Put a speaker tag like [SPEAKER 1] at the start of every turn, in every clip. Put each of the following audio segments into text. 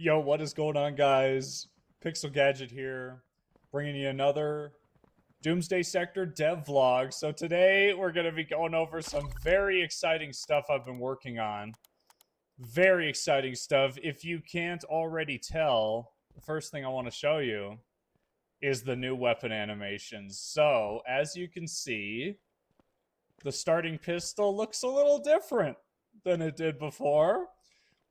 [SPEAKER 1] Yo, what is going on, guys? Pixel Gadget here, bringing you another Doomsday Sector devlog. So today we're going to be going over some very exciting stuff I've been working on. Very exciting stuff. If you can't already tell, the first thing I want to show you is the new weapon animations. So, as you can see, the starting pistol looks a little different than it did before.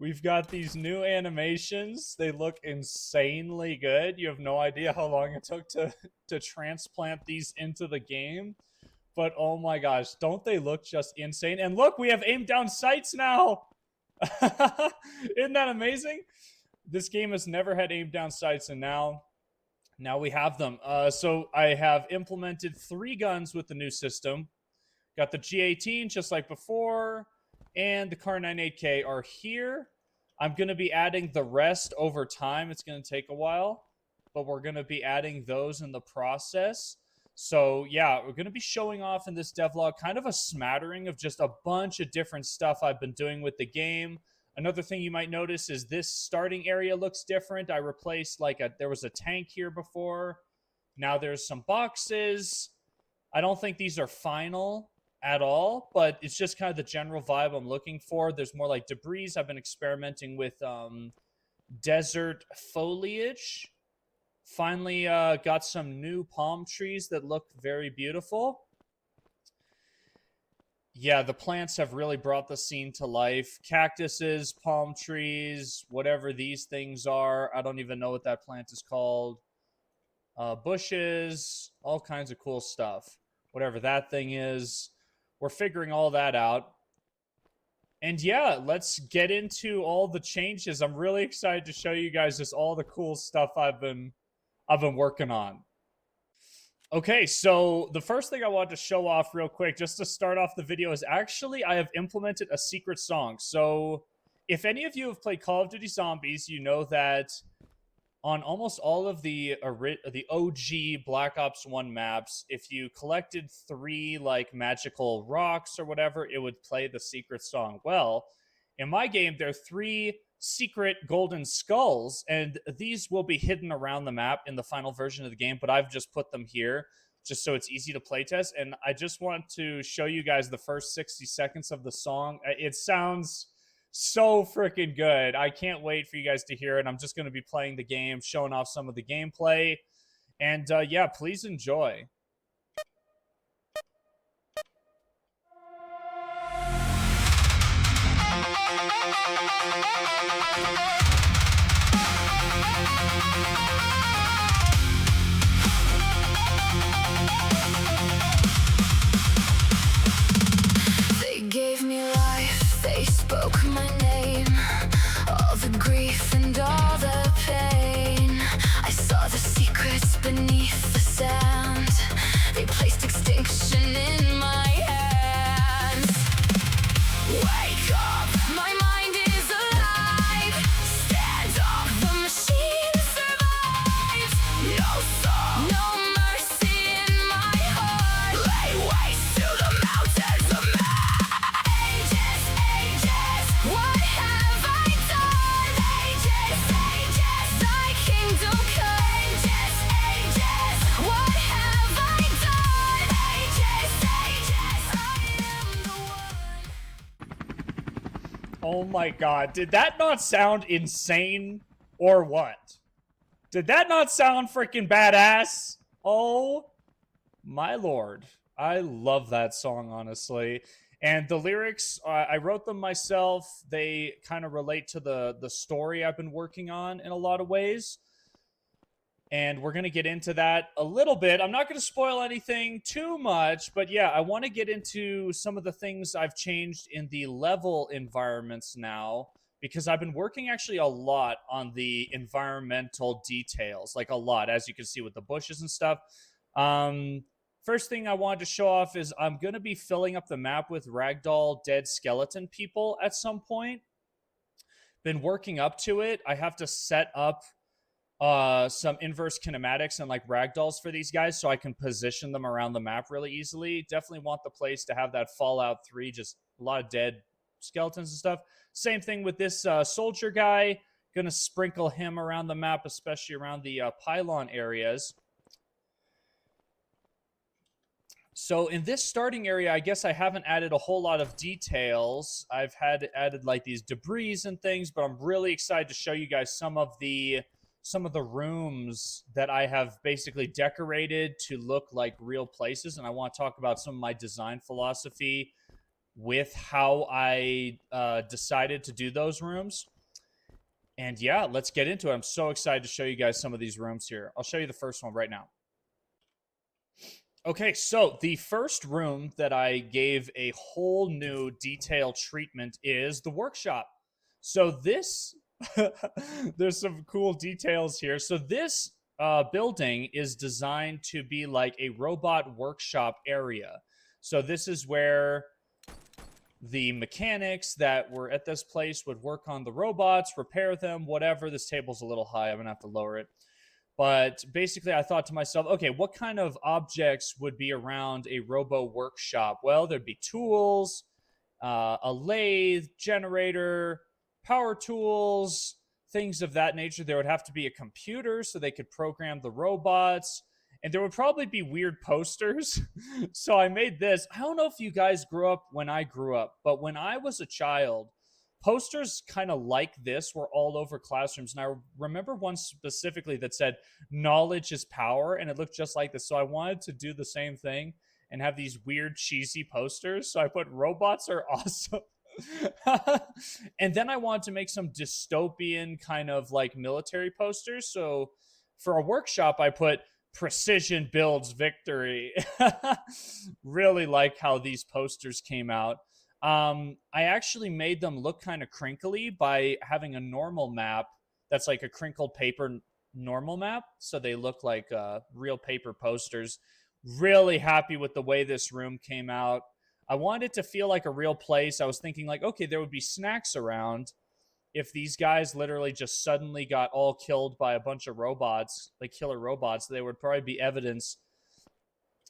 [SPEAKER 1] We've got these new animations. They look insanely good. You have no idea how long it took to transplant these into the game. But oh my gosh, don't they look just insane? And look, we have aim down sights now. Isn't that amazing? This game has never had aim down sights, and now we have them. So I have implemented 3 guns with the new system. Got the G18 just like before, and the Car 98K are here. I'm going to be adding the rest over time. It's going to take a while, but we're going to be adding those in the process. So yeah, we're going to be showing off in this devlog kind of a smattering of just a bunch of different stuff I've been doing with the game. Another thing you might notice is this starting area looks different. I replaced there was a tank here before. Now there's some boxes. I don't think these are final at all, but it's just kind of the general vibe I'm looking for. There's more like debris. I've been experimenting with desert foliage. Finally got some new palm trees that look very beautiful. Yeah, the plants have really brought the scene to life. Cactuses, palm trees, whatever these things are. I don't even know what that plant is called. Bushes, all kinds of cool stuff. Whatever that thing is. We're figuring all that out. And yeah, let's get into all the changes. I'm really excited to show you guys just all the cool stuff I've been working on. Okay, so the first thing I wanted to show off real quick, just to start off the video, is actually I have implemented a secret song. So if any of you have played Call of Duty Zombies, you know that on almost all of the OG Black Ops 1 maps, if you collected 3 like magical rocks or whatever, it would play the secret song. Well, in my game, there are 3 secret golden skulls, and these will be hidden around the map in the final version of the game, but I've just put them here just so it's easy to playtest. And I just want to show you guys the first 60 seconds of the song. It sounds so freaking good. I can't wait for you guys to hear it. I'm just going to be playing the game, showing off some of the gameplay. And yeah, please enjoy.
[SPEAKER 2] They gave me life, they spoke my name, all the grief and all the pain. I saw the secrets beneath the sand. They placed extinction in my hands. Wake up, my mind is alive. Stand up, the machine survives. No soul, no mercy in my heart. Lay waste to the mountains of ages, ages. What have I done? Ages, ages. Thy kingdom come. Ages, ages. What have I done? Ages, ages. I am the one.
[SPEAKER 1] Oh my god, did that not sound insane or what? Did that not sound freaking badass? Oh my lord. I love that song, honestly. And the lyrics, I wrote them myself. They kind of relate to the story I've been working on in a lot of ways. And we're going to get into that a little bit. I'm not going to spoil anything too much, but yeah, I want to get into some of the things I've changed in the level environments now, because I've been working actually a lot on the environmental details, like a lot, as you can see with the bushes and stuff. First thing I wanted to show off is I'm going to be filling up the map with ragdoll dead skeleton people at some point. Been working up to it. I have to set up some inverse kinematics and like ragdolls for these guys so I can position them around the map really easily. Definitely want the place to have that Fallout 3, just a lot of dead skeletons and stuff. Same thing with this soldier guy. Gonna sprinkle him around the map, especially around the pylon areas. So in this starting area, I guess I haven't added a whole lot of details. I've added like these debris and things, but I'm really excited to show you guys some of the rooms that I have basically decorated to look like real places. And I want to talk about some of my design philosophy with how I decided to do those rooms. And yeah, let's get into it. I'm so excited to show you guys some of these rooms here. I'll show you the first one right now. Okay, so the first room that I gave a whole new detail treatment is the workshop. So this, there's some cool details here. So this building is designed to be like a robot workshop area. So this is where the mechanics that were at this place would work on the robots, repair them, whatever. This table's a little high. I'm going to have to lower it. But basically, I thought to myself, okay, what kind of objects would be around a robo workshop? Well, there'd be tools, a lathe, generator, power tools, things of that nature. There would have to be a computer so they could program the robots. And there would probably be weird posters. So I made this. I don't know if you guys grew up when I grew up, but when I was a child, posters kind of like this were all over classrooms. And I remember one specifically that said, "Knowledge is power," and it looked just like this. So I wanted to do the same thing and have these weird, cheesy posters. So I put "Robots are awesome." And then I wanted to make some dystopian kind of like military posters. So for a workshop, I put "Precision builds victory." Really like how these posters came out. I actually made them look kind of crinkly by having a normal map that's like a crinkled paper normal map. So they look like real paper posters. Really happy with the way this room came out. I wanted it to feel like a real place. I was thinking like, okay, there would be snacks around if these guys literally just suddenly got all killed by a bunch of robots, like killer robots. There would probably be evidence,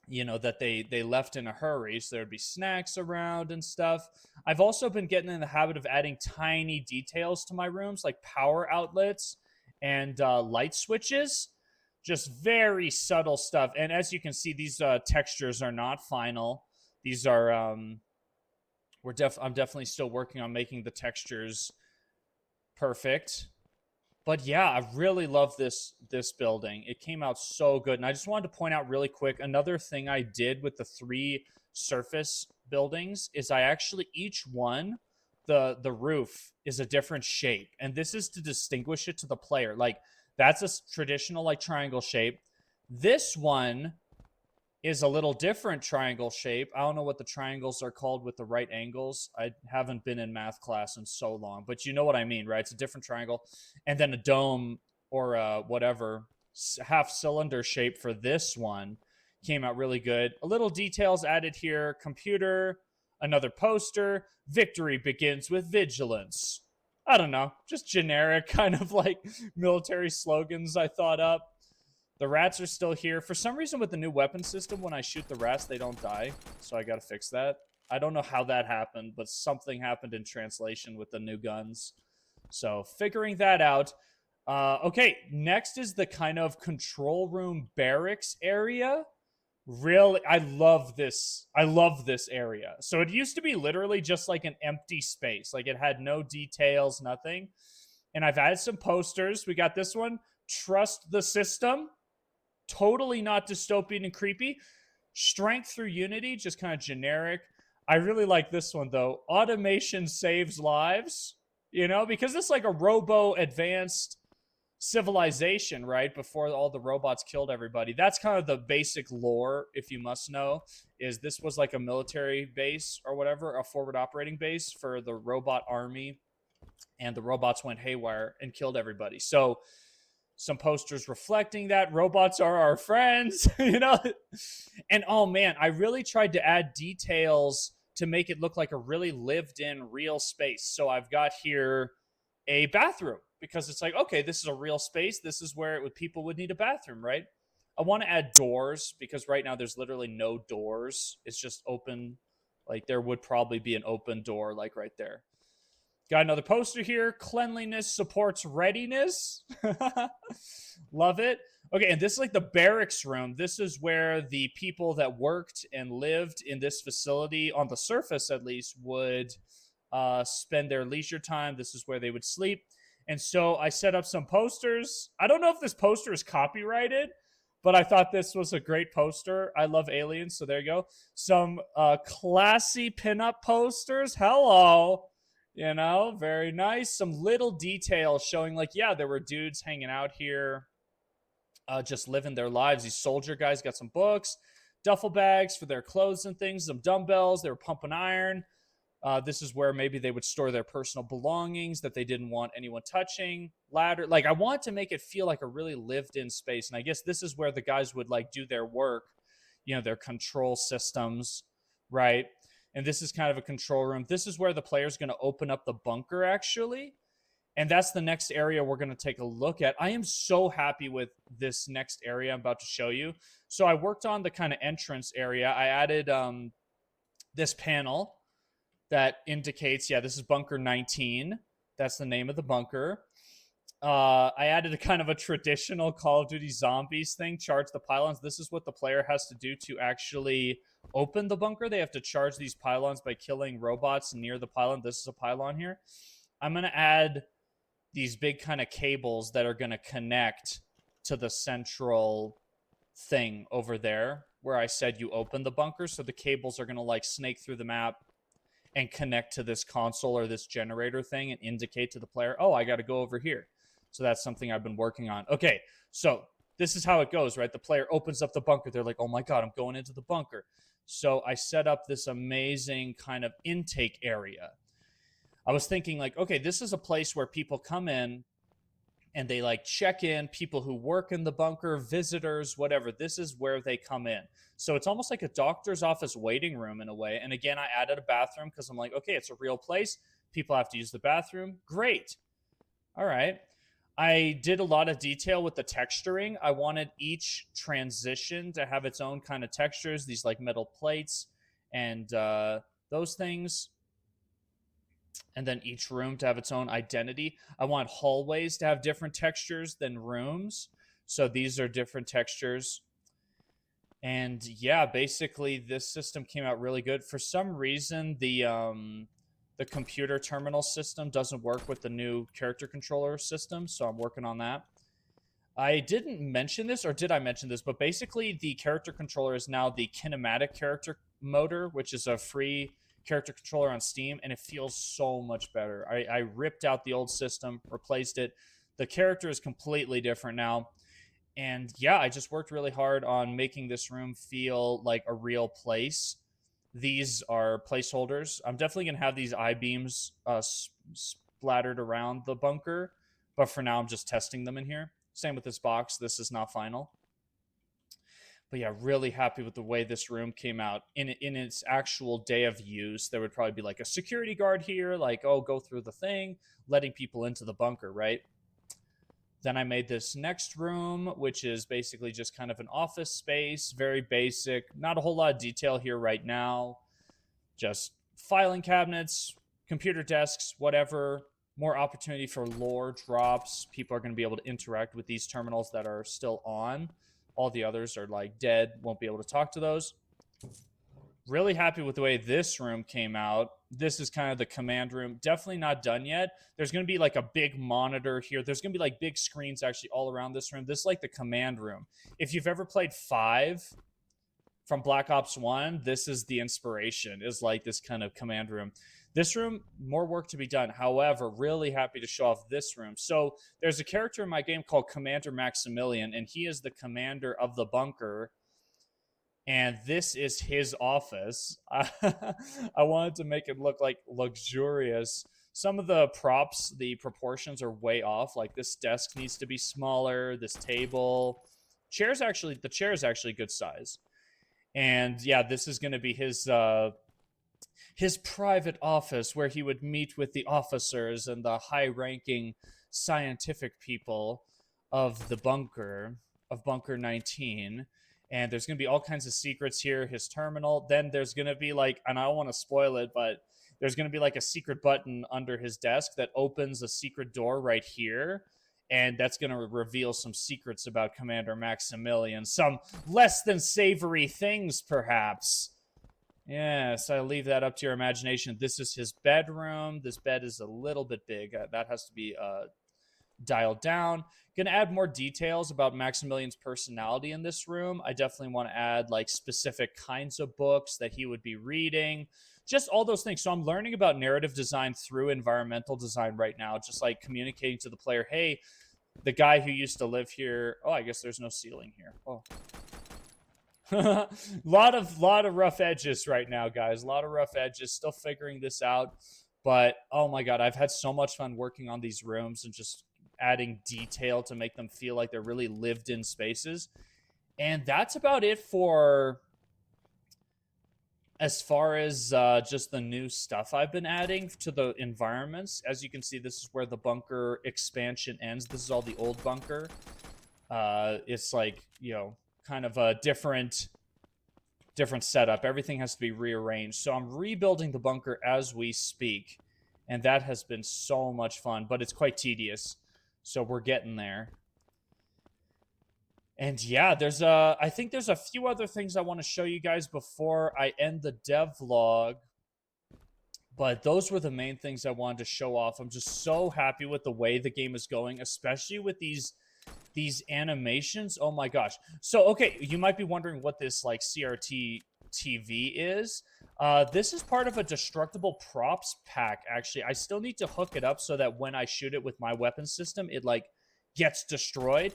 [SPEAKER 1] you know, that they left in a hurry, so there'd be snacks around and stuff. I've also been getting in the habit of adding tiny details to my rooms, like power outlets and light switches. Just very subtle stuff. And as you can see, these textures are not final. These are I'm definitely still working on making the textures perfect. But yeah, I really love this building. It came out so good. And I just wanted to point out really quick, another thing I did with the 3 surface buildings is I actually, each one, the roof is a different shape. And this is to distinguish it to the player. Like, that's a traditional like triangle shape. This one is a little different triangle shape. I don't know what the triangles are called with the right angles. I haven't been in math class in so long, but you know what I mean, right? It's a different triangle. And then a dome or whatever half cylinder shape for this one came out really good. A little details added here. Computer, another poster. Victory begins with vigilance. I don't know, just generic kind of like military slogans I thought up. The rats are still here. For some reason, with the new weapon system, when I shoot the rats, they don't die. So I gotta fix that. I don't know how that happened, but something happened in translation with the new guns. So figuring that out. Okay, next is the kind of control room barracks area. Really, I love this. I love this area. So it used to be literally just like an empty space. Like it had no details, nothing. And I've added some posters. We got this one, "Trust the System." Totally not dystopian and creepy. "Strength through unity," just kind of generic. I really like this one, though. "Automation saves lives." You know, because it's like a robo advanced civilization, right? Before all the robots killed everybody. That's kind of the basic lore, if you must know, is this was like a military base or whatever, a forward operating base for the robot army. And the robots went haywire and killed everybody. So some posters reflecting that robots are our friends, you know. And oh man, I really tried to add details to make it look like a really lived in real space. So I've got here a bathroom because it's like, okay, this is a real space. This is where people would need a bathroom, right? I want to add doors because right now there's literally no doors. It's just open. Like there would probably be an open door like right there. Got another poster here. Cleanliness supports readiness. Love it. Okay, and this is like the barracks room. This is where the people that worked and lived in this facility, on the surface at least, would spend their leisure time. This is where they would sleep. And so I set up some posters. I don't know if this poster is copyrighted, but I thought this was a great poster. I love aliens, so there you go. Some classy pinup posters. Hello. You know, very nice. Some little details showing, like, yeah, there were dudes hanging out here, just living their lives. These soldier guys got some books, duffel bags for their clothes and things, some dumbbells. They were pumping iron. This is where maybe they would store their personal belongings that they didn't want anyone touching. Ladder. Like, I want to make it feel like a really lived-in space. And I guess this is where the guys would, like, do their work, you know, their control systems, right? And this is kind of a control room. This is where the player's going to open up the bunker, actually. And that's the next area we're going to take a look at. I am so happy with this next area I'm about to show you. So I worked on the kind of entrance area. I added this panel that indicates, yeah, this is bunker 19. That's the name of the bunker. I added a kind of a traditional Call of Duty Zombies thing, charge the pylons. This is what the player has to do to actually open the bunker. They have to charge these pylons by killing robots near the pylon. This is a pylon here. I'm going to add these big kind of cables that are going to connect to the central thing over there where I said you open the bunker. So the cables are going to like snake through the map and connect to this console or this generator thing and indicate to the player, oh, I got to go over here. So that's something I've been working on. Okay, so this is how it goes, right? The player opens up the bunker. They're like, oh my God, I'm going into the bunker. So I set up this amazing kind of intake area. I was thinking like, okay, this is a place where people come in and they like check in, people who work in the bunker, visitors, whatever. This is where they come in. So it's almost like a doctor's office waiting room in a way. And again, I added a bathroom because I'm like, okay, it's a real place. People have to use the bathroom. Great. All right. I did a lot of detail with the texturing. I wanted each transition to have its own kind of textures, these like metal plates and those things. And then each room to have its own identity. I want hallways to have different textures than rooms. So these are different textures. And yeah, basically this system came out really good. For some reason, the computer terminal system doesn't work with the new character controller system, so I'm working on that. I didn't mention this, or did I mention this? But basically, the character controller is now the kinematic character motor, which is a free character controller on Steam, and it feels so much better. I ripped out the old system, replaced it. The character is completely different now. And yeah, I just worked really hard on making this room feel like a real place. These are placeholders. I'm definitely going to have these I-beams splattered around the bunker, but for now I'm just testing them in here. Same with this box. This is not final. But yeah, really happy with the way this room came out. In its actual day of use, there would probably be like a security guard here, like, oh, go through the thing, letting people into the bunker, right? Then I made this next room, which is basically just kind of an office space, very basic. Not a whole lot of detail here right now. Just filing cabinets, computer desks, whatever. More opportunity for lore drops. People are going to be able to interact with these terminals that are still on. All the others are like dead, won't be able to talk to those. Really happy with the way this room came out. This is kind of the command room. Definitely not done yet. There's going to be like a big monitor here. There's going to be like big screens actually all around this room. This is like the command room. If you've ever played 5 from Black Ops 1, this is the inspiration, is like this kind of command room. This room, more work to be done. However, really happy to show off this room. So there's a character in my game called Commander Maximilian, and he is the commander of the bunker. And this is his office. I wanted to make it look like luxurious. Some of the props, the proportions are way off. Like this desk needs to be smaller. This table. The chair is actually good size. And yeah, this is going to be his private office where he would meet with the officers and the high-ranking scientific people of the bunker, of Bunker 19. And there's going to be all kinds of secrets here. His terminal. Then there's going to be like, and I don't want to spoil it, but there's going to be like a secret button under his desk that opens a secret door right here. And that's going to reveal some secrets about Commander Maximilian. Some less than savory things, perhaps. Yes, I leave that up to your imagination. This is his bedroom. This bed is a little bit big. That has to be dialed down. Gonna add more details about Maximilian's personality in this room. I definitely want to add like specific kinds of books that he would be reading, just all those things. So I'm learning about narrative design through environmental design right now, just like communicating to the player, hey, the guy who used to live here. Oh, I guess there's no ceiling here. Oh. lot of rough edges right now, guys. A lot of rough edges. Still figuring this out. But oh my god, I've had so much fun working on these rooms and just adding detail to make them feel like they're really lived in spaces. And that's about it for as far as just the new stuff I've been adding to the environments. As you can see, this is where the bunker expansion ends. This is all the old bunker. It's like, you know, kind of a different setup. Everything has to be rearranged. So I'm rebuilding the bunker as we speak. And that has been so much fun, but it's quite tedious. So we're getting there. And yeah, I think there's a few other things I want to show you guys before I end the devlog. But those were the main things I wanted to show off. I'm just so happy with the way the game is going, especially with these animations. Oh my gosh. So, okay, you might be wondering what this like CRT TV is. This is part of a destructible props pack, actually. I still need to hook it up so that when I shoot it with my weapon system, it like gets destroyed.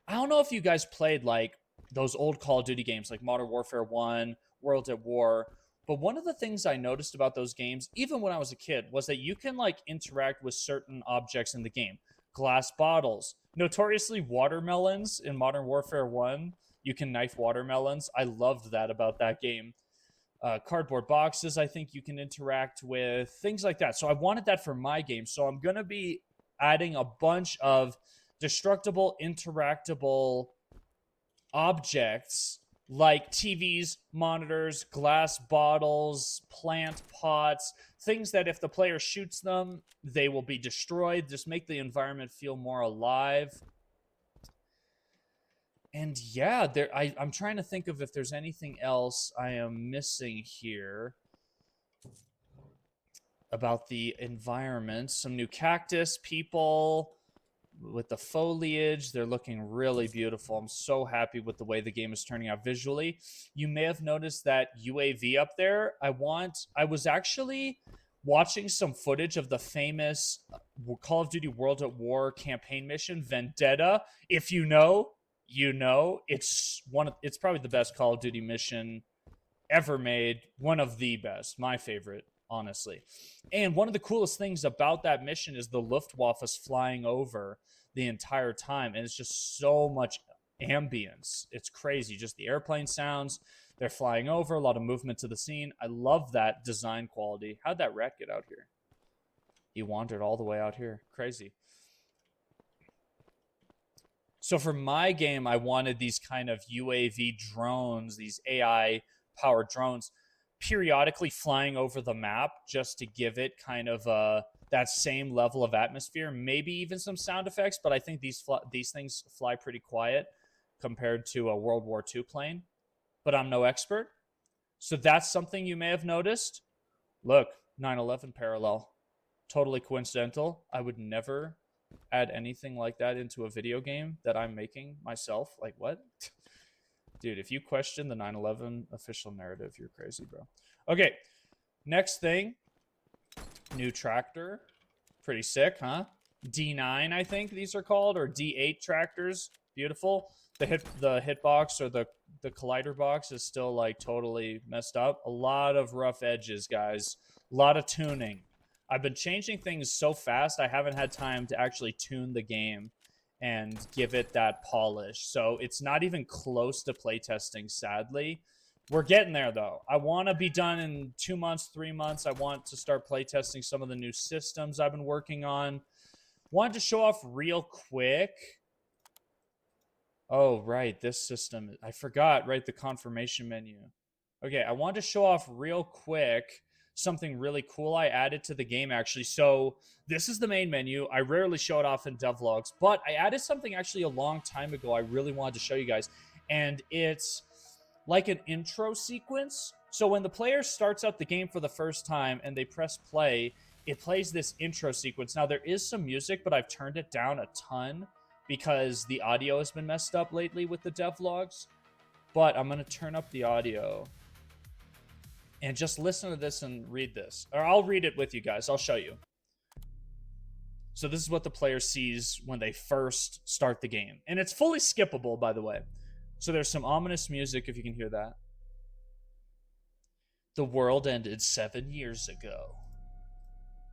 [SPEAKER 1] I don't know if you guys played like those old Call of Duty games like Modern Warfare 1, World at War, but one of the things I noticed about those games, even when I was a kid, was that you can like interact with certain objects in the game. Glass bottles, notoriously watermelons in Modern Warfare 1. You can knife watermelons. I loved that about that game. Cardboard boxes, I think you can interact with, things like that. So I wanted that for my game. So I'm going to be adding a bunch of destructible, interactable objects like TVs, monitors, glass bottles, plant pots, things that if the player shoots them, they will be destroyed. Just make the environment feel more alive. And yeah, I'm trying to think of if there's anything else I am missing here about the environment. Some new cactus, people with the foliage. They're looking really beautiful. I'm so happy with the way the game is turning out visually. You may have noticed that UAV up there. I was actually watching some footage of the famous Call of Duty World at War campaign mission, Vendetta. If you know, you know. It's probably the best Call of Duty mission ever made. One of the best. My favorite, honestly. And one of the coolest things about that mission is the Luftwaffe is flying over the entire time. And it's just so much ambience. It's crazy. Just the airplane sounds. They're flying over. A lot of movement to the scene. I love that design quality. How'd that rat get out here? He wandered all the way out here. Crazy. So for my game, I wanted these kind of UAV drones, these AI-powered drones, periodically flying over the map just to give it kind of that same level of atmosphere, maybe even some sound effects, but I think these things fly pretty quiet compared to a World War II plane. But I'm no expert. So that's something you may have noticed. Look, 9/11 parallel. Totally coincidental. I would never add anything like that into a video game that I'm making myself. Like, what? Dude, if you question the 9/11 official narrative, you're crazy, bro. Okay, next thing. New tractor. Pretty sick, huh? D9, I think these are called, or D8 tractors. Beautiful. The hitbox or the collider box is still like totally messed up. A lot of rough edges, guys. A lot of tuning. I've been changing things so fast, I haven't had time to actually tune the game and give it that polish. So it's not even close to playtesting, sadly. We're getting there, though. I want to be done in 2 months, 3 months. I want to start playtesting some of the new systems I've been working on. Wanted to show off real quick. Oh, right, this system. I forgot, right, the confirmation menu. Okay, I wanted to show off real quick something really cool I added to the game, actually. So this is the main menu. I rarely show it off in devlogs, but I added something actually a long time ago I really wanted to show you guys. And it's like an intro sequence. So when the player starts out the game for the first time and they press play, it plays this intro sequence. Now, there is some music, but I've turned it down a ton because the audio has been messed up lately with the devlogs. But I'm going to turn up the audio and just listen to this and read this. Or I'll read it with you guys. I'll show you. So this is what the player sees when they first start the game. And it's fully skippable, by the way. So there's some ominous music, if you can hear that. The world ended 7 years ago.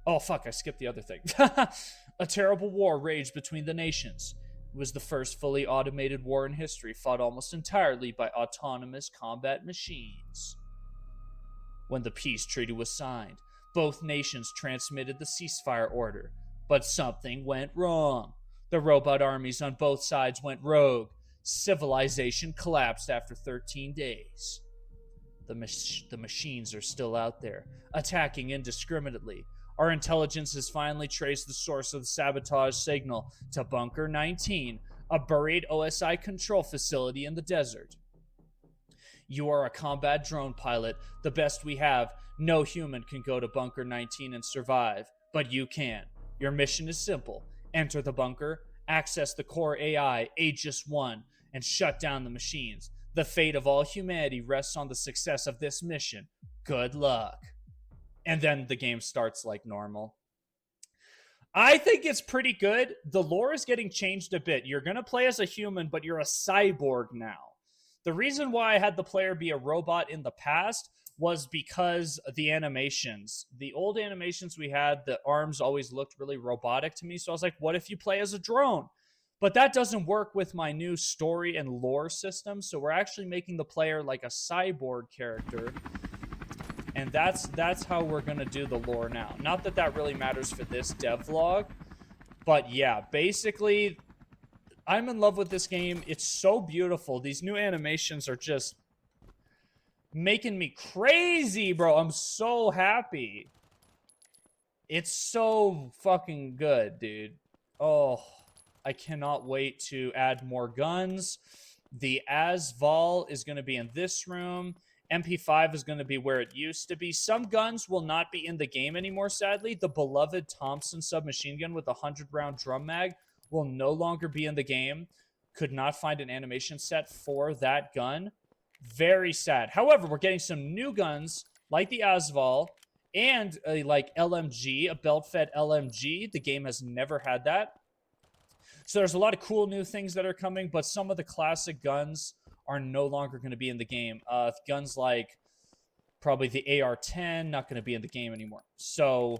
[SPEAKER 1] Oh, fuck, I skipped the other thing. A terrible war raged between the nations. It was the first fully automated war in history, fought almost entirely by autonomous combat machines. When the peace treaty was signed, both nations transmitted the ceasefire order, but something went wrong. The robot armies on both sides went rogue. Civilization collapsed after 13 days. The machines are still out there, attacking indiscriminately. Our intelligence has finally traced the source of the sabotage signal to Bunker 19, a buried OSI control facility in the desert. You are a combat drone pilot, the best we have. No human can go to Bunker 19 and survive, but you can. Your mission is simple. Enter the bunker, access the core AI, Aegis 1, and shut down the machines. The fate of all humanity rests on the success of this mission. Good luck. And then the game starts like normal. I think it's pretty good. The lore is getting changed a bit. You're going to play as a human, but you're a cyborg now. The reason why I had the player be a robot in the past was because the animations. The old animations we had, the arms always looked really robotic to me. So I was like, what if you play as a drone? But that doesn't work with my new story and lore system. So we're actually making the player like a cyborg character. And that's how we're going to do the lore now. Not that that really matters for this devlog. But yeah, basically, I'm in love with this game. It's so beautiful. These new animations are just making me crazy, bro. I'm so happy. It's so fucking good, dude. Oh, I cannot wait to add more guns. The Asval is going to be in this room. MP5 is going to be where it used to be. Some guns will not be in the game anymore, sadly. The beloved Thompson submachine gun with a 100-round drum mag will no longer be in the game. Could not find an animation set for that gun. Very sad. However, we're getting some new guns like the Asval and like LMG, a belt-fed LMG. The game has never had that. So there's a lot of cool new things that are coming, but some of the classic guns are no longer going to be in the game. Guns like probably the AR-10, not going to be in the game anymore. So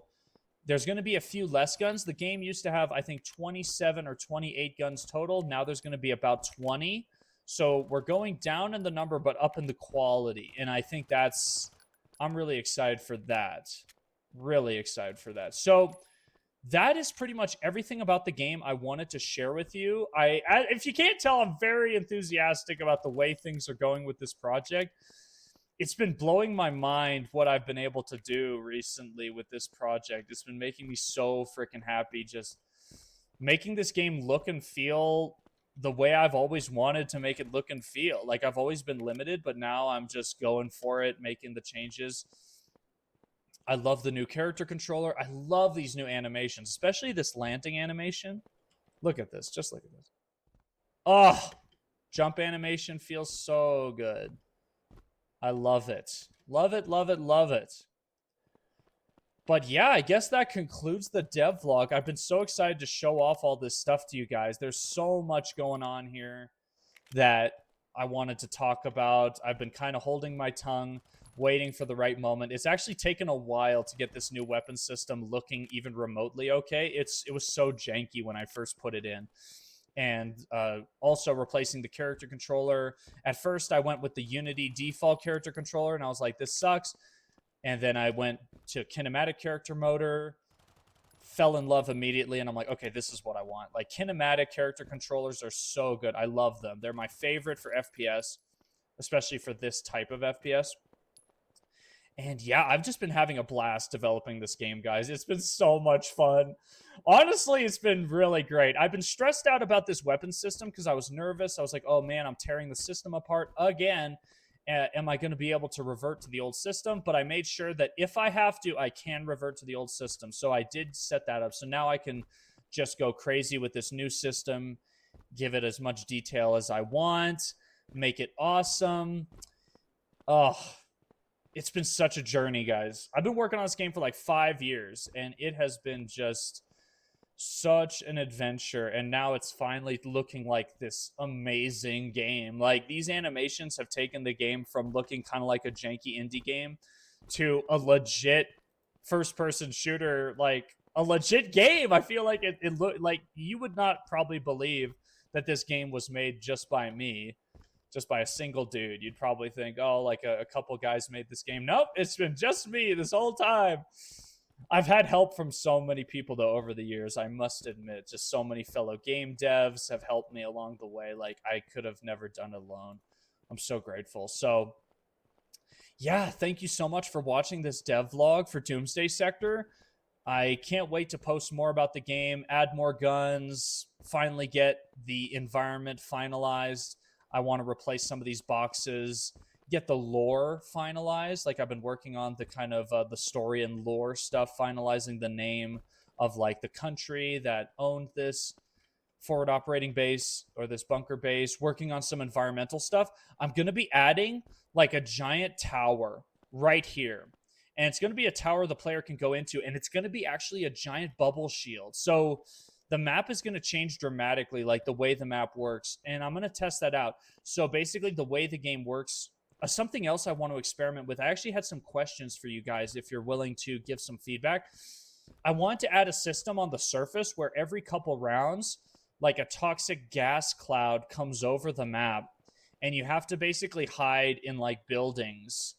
[SPEAKER 1] there's going to be a few less guns. The game used to have, I think, 27 or 28 guns total. Now there's going to be about 20. So we're going down in the number, but up in the quality. And I think I'm really excited for that. Really excited for that. So that is pretty much everything about the game I wanted to share with you. If you can't tell, I'm very enthusiastic about the way things are going with this project. It's been blowing my mind what I've been able to do recently with this project. It's been making me so freaking happy, just making this game look and feel the way I've always wanted to make it look and feel. Like, I've always been limited, but now I'm just going for it, making the changes. I love the new character controller. I love these new animations, especially this landing animation. Look at this. Just look at this. Oh, jump animation feels so good. I love it. Love it, love it, love it. But yeah, I guess that concludes the devlog. I've been so excited to show off all this stuff to you guys. There's so much going on here that I wanted to talk about. I've been kind of holding my tongue, waiting for the right moment. It's actually taken a while to get this new weapon system looking even remotely okay. It was so janky when I first put it in. And also replacing the character controller. At first, I went with the Unity default character controller, and I was like, this sucks. And then I went to kinematic character motor, fell in love immediately, and I'm like, okay, this is what I want. Like, kinematic character controllers are so good. I love them. They're my favorite for FPS, especially for this type of FPS. And yeah, I've just been having a blast developing this game, guys. It's been so much fun. Honestly, it's been really great. I've been stressed out about this weapon system because I was nervous. I was like, oh man, I'm tearing the system apart again. Am I going to be able to revert to the old system? But I made sure that if I have to, I can revert to the old system. So I did set that up. So now I can just go crazy with this new system, give it as much detail as I want, make it awesome. Oh, it's been such a journey, guys. I've been working on this game for like 5 years, and it has been just such an adventure. And now it's finally looking like this amazing game. Like, these animations have taken the game from looking kind of like a janky indie game to a legit first-person shooter, like a legit game. I feel like it looked like you would not probably believe that this game was made just by me, just by a single dude. You'd probably think, oh, like a couple guys made this game. Nope, it's been just me this whole time. I've had help from so many people, though, over the years, I must admit. Just so many fellow game devs have helped me along the way. Like, I could have never done it alone. I'm so grateful. So, yeah, thank you so much for watching this devlog for Doomsday Sector. I can't wait to post more about the game, add more guns, finally get the environment finalized. I want to replace some of these boxes, get the lore finalized. Like, I've been working on the kind of the story and lore stuff, finalizing the name of like the country that owned this forward operating base or this bunker base, working on some environmental stuff. I'm going to be adding like a giant tower right here. And it's going to be a tower the player can go into, and it's going to be actually a giant bubble shield. So the map is going to change dramatically, like the way the map works, and I'm going to test that out. So basically, the way the game works, something else I want to experiment with. I actually had some questions for you guys if you're willing to give some feedback. I want to add a system on the surface where every couple rounds, like a toxic gas cloud comes over the map, and you have to basically hide in like buildings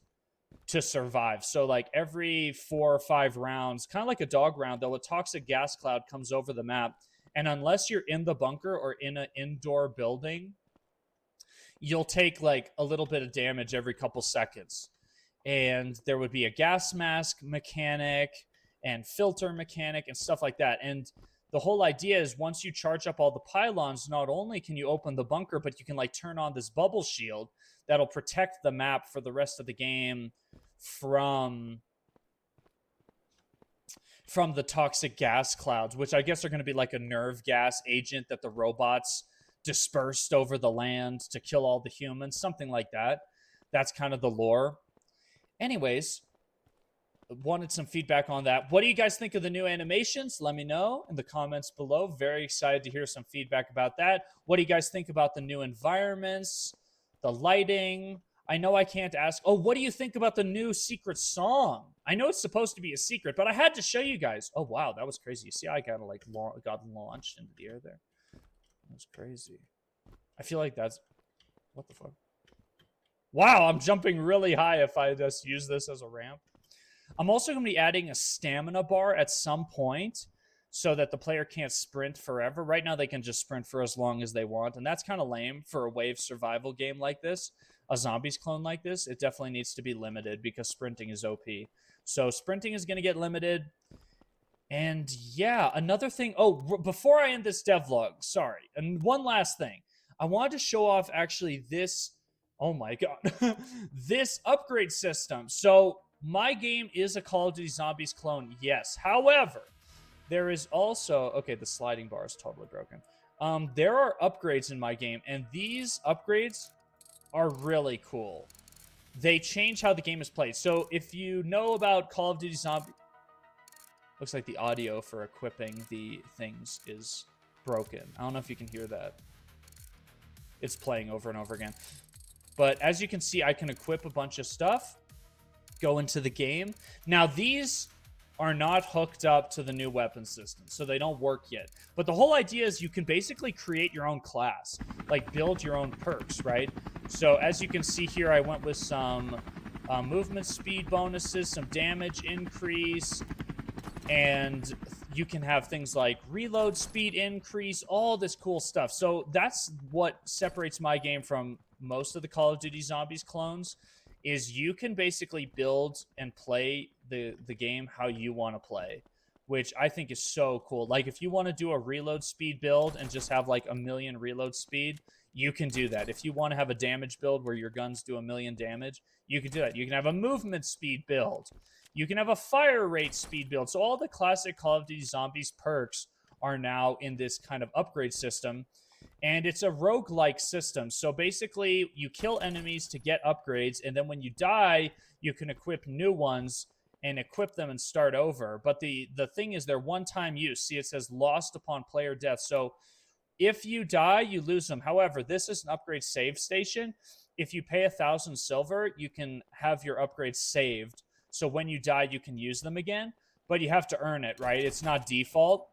[SPEAKER 1] to survive. So like every 4 or 5 rounds, kind of like a dog round, though, a toxic gas cloud comes over the map. And unless you're in the bunker or in an indoor building, you'll take like a little bit of damage every couple seconds. And there would be a gas mask mechanic and filter mechanic and stuff like that. And the whole idea is once you charge up all the pylons, not only can you open the bunker, but you can like turn on this bubble shield that'll protect the map for the rest of the game from the toxic gas clouds, which I guess are going to be like a nerve gas agent that the robots dispersed over the land to kill all the humans, something like that. That's kind of the lore. Anyways, wanted some feedback on that. What do you guys think of the new animations? Let me know in the comments below. Very excited to hear some feedback about that. What do you guys think about the new environments, the lighting? I know I can't ask. Oh, what do you think about the new secret song? I know it's supposed to be a secret, but I had to show you guys. Oh, wow, that was crazy. See, I got launched into the air there. That was crazy. I feel like that's... What the fuck? Wow, I'm jumping really high if I just use this as a ramp. I'm also going to be adding a stamina bar at some point so that the player can't sprint forever. Right now, they can just sprint for as long as they want, and that's kind of lame for a wave survival game like this, a zombies clone like this. It definitely needs to be limited because sprinting is OP. So sprinting is going to get limited. And yeah, another thing. Oh, before I end this devlog, sorry. And one last thing. I wanted to show off actually this. Oh my God. This upgrade system. So my game is a Call of Duty Zombies clone, yes. However, there is also... Okay, the sliding bar is totally broken. There are upgrades in my game, and these upgrades are really cool. They change how the game is played. So if you know about Call of Duty Zombies... Looks like the audio for equipping the things is broken. I don't know if you can hear that. It's playing over and over again. But as you can see, I can equip a bunch of stuff, go into the game. Now, these are not hooked up to the new weapon system, so they don't work yet. But the whole idea is you can basically create your own class, like build your own perks, right? So as you can see here, I went with some movement speed bonuses, some damage increase, and you can have things like reload speed increase, all this cool stuff. So that's what separates my game from most of the Call of Duty Zombies clones, is you can basically build and play the game how you want to play, which I think is so cool. Like if you want to do a reload speed build and just have like 1,000,000 reload speed, you can do that. If you want to have a damage build where your guns do 1,000,000 damage, you can do that. You can have a movement speed build. You can have a fire rate speed build. So all the classic Call of Duty Zombies perks are now in this kind of upgrade system. And it's a roguelike system. So basically, you kill enemies to get upgrades, and then when you die, you can equip new ones and equip them and start over. But the thing is, they're one-time use. See, it says lost upon player death. So if you die, you lose them. However, this is an upgrade save station. If you pay 1,000 silver, you can have your upgrades saved. So when you die, you can use them again. But you have to earn it, right? It's not default.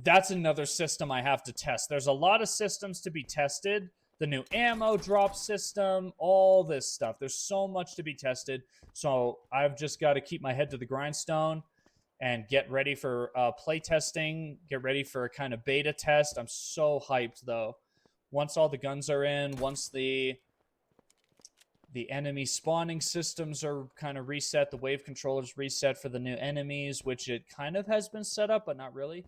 [SPEAKER 1] That's another system I have to test. There's a lot of systems to be tested. The new ammo drop system, all this stuff. There's so much to be tested. So I've just got to keep my head to the grindstone and get ready for play testing, get ready for a kind of beta test. I'm so hyped, though. Once all the guns are in, once the enemy spawning systems are kind of reset, the wave controllers reset for the new enemies, which it kind of has been set up, but not really.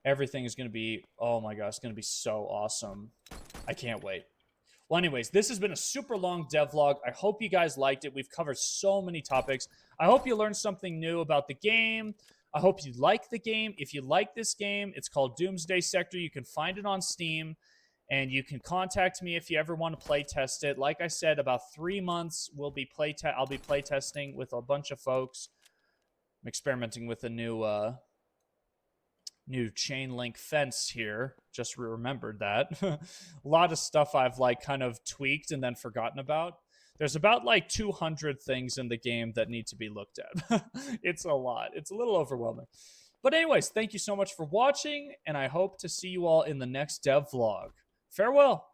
[SPEAKER 1] Everything is going to be, oh my gosh, it's going to be so awesome. I can't wait. Well, anyways, this has been a super long devlog. I hope you guys liked it. We've covered so many topics. I hope you learned something new about the game. I hope you like the game. If you like this game, it's called Doomsday Sector. You can find it on Steam, and you can contact me if you ever want to play test it. Like I said, about 3 months, I'll be play testing with a bunch of folks. I'm experimenting with a new chain link fence here. Just remembered that. A lot of stuff I've like kind of tweaked and then forgotten about. There's about like 200 things in the game that need to be looked at. It's a lot. It's a little overwhelming. But anyways, thank you so much for watching, and I hope to see you all in the next devlog. Farewell.